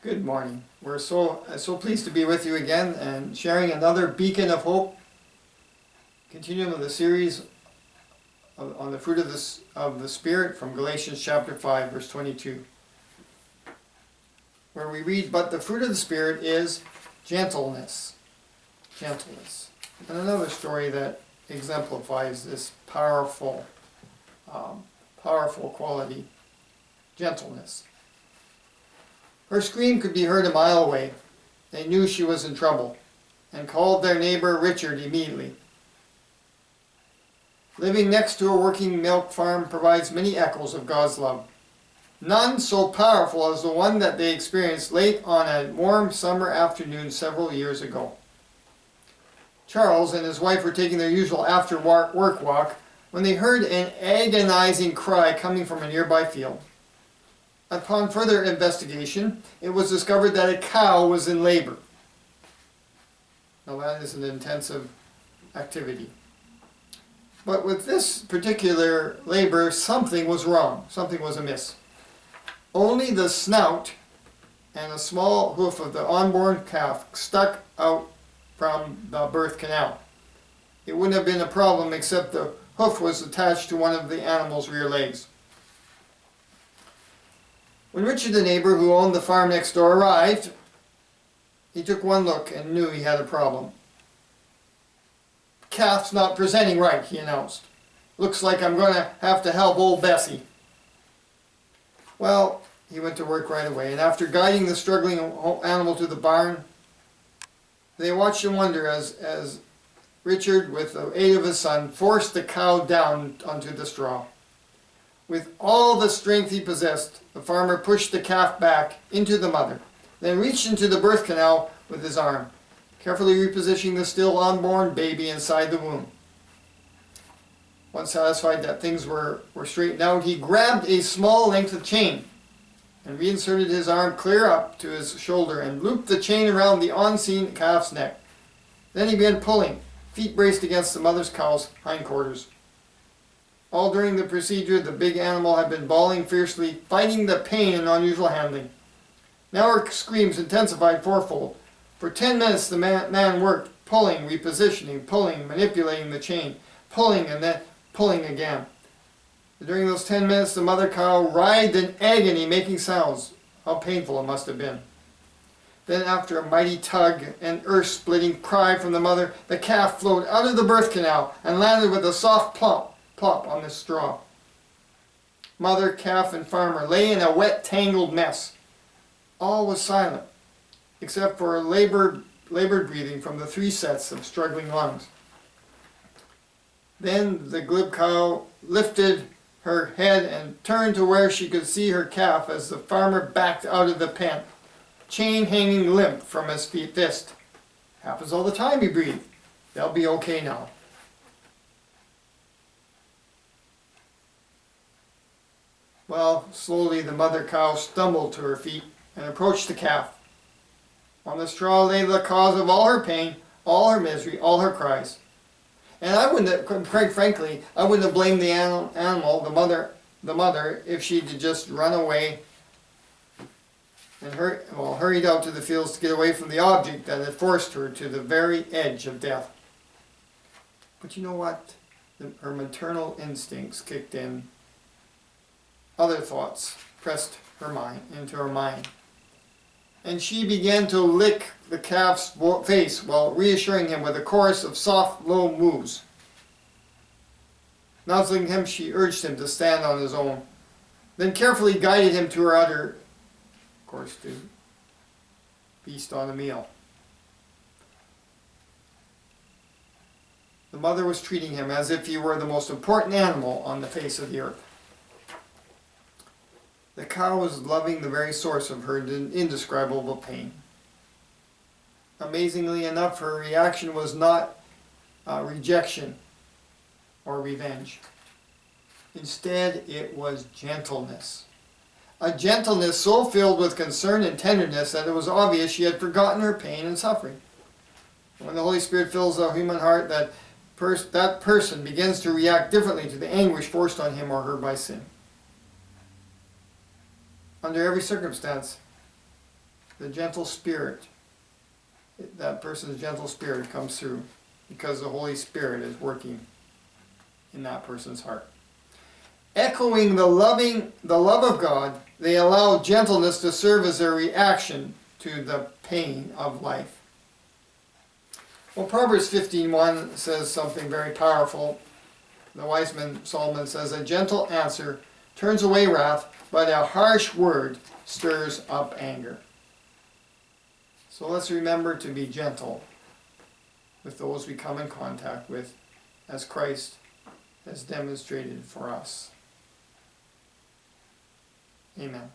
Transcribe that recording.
Good morning. We're so pleased to be with you again and sharing another beacon of hope. Continuing with the series on the fruit of the Spirit from Galatians chapter 5, verse 22, where we read, "But the fruit of the Spirit is gentleness." Gentleness. And another story that exemplifies this powerful quality, gentleness. Her scream could be heard a mile away. They knew she was in trouble and called their neighbor Richard immediately. Living next to a working milk farm provides many echoes of God's love. None so powerful as the one that they experienced late on a warm summer afternoon several years ago. Charles and his wife were taking their usual after-work walk when they heard an agonizing cry coming from a nearby field. Upon further investigation, it was discovered that a cow was in labor. Now that is an intensive activity. But with this particular labor, something was wrong. Something was amiss. Only the snout and a small hoof of the unborn calf stuck out from the birth canal. It wouldn't have been a problem except the hoof was attached to one of the animal's rear legs. When Richard, the neighbor who owned the farm next door, arrived, he took one look and knew he had a problem. "Calf's not presenting right," he announced. "Looks like I'm going to have to help old Bessie." Well, he went to work right away, and after guiding the struggling animal to the barn, they watched in wonder as Richard, with the aid of his son, forced the cow down onto the straw. With all the strength he possessed, the farmer pushed the calf back into the mother, then reached into the birth canal with his arm, carefully repositioning the still unborn baby inside the womb. Once satisfied that things were straightened out, he grabbed a small length of chain and reinserted his arm clear up to his shoulder and looped the chain around the unseen calf's neck. Then he began pulling, feet braced against the mother's cow's hindquarters. All during the procedure, the big animal had been bawling fiercely, fighting the pain and unusual handling. Now her screams intensified fourfold. For 10 minutes the man worked, pulling, repositioning, pulling, manipulating the chain, pulling and then pulling again. During those 10 minutes, the mother cow writhed in agony, making sounds. How painful it must have been. Then after a mighty tug and earth-splitting cry from the mother, the calf flowed out of the birth canal and landed with a soft plop on the straw. Mother, calf, and farmer lay in a wet, tangled mess. All was silent, except for labored breathing from the 3 sets of struggling lungs. Then the glib cow lifted her head and turned to where she could see her calf as the farmer backed out of the pen, chain hanging limp from his fist. "Happens all the time," he breathed. "They'll be okay now." Well, slowly the mother cow stumbled to her feet and approached the calf. On the straw lay the cause of all her pain, all her misery, all her cries. And I wouldn't, quite frankly, I wouldn't have blamed the animal, the mother, if she'd just run away and hurried out to the fields to get away from the object that had forced her to the very edge of death. But you know what? Her maternal instincts kicked in. Other thoughts pressed into her mind. And she began to lick the calf's face while reassuring him with a chorus of soft, low moos. Nuzzling him, she urged him to stand on his own, then carefully guided him to her udder, of course, to feast on a meal. The mother was treating him as if he were the most important animal on the face of the earth. The cow was loving the very source of her indescribable pain. Amazingly enough, her reaction was not rejection or revenge. Instead, it was gentleness. A gentleness so filled with concern and tenderness that it was obvious she had forgotten her pain and suffering. When the Holy Spirit fills the human heart, that person begins to react differently to the anguish forced on him or her by sin. Under every circumstance, the gentle spirit, that person's gentle spirit comes through because the Holy Spirit is working in that person's heart. Echoing the love of God, they allow gentleness to serve as a reaction to the pain of life. Well, Proverbs 15:1 says something very powerful. The wise man Solomon says, "A gentle answer turns away wrath, but a harsh word stirs up anger." So let's remember to be gentle with those we come in contact with, as Christ has demonstrated for us. Amen.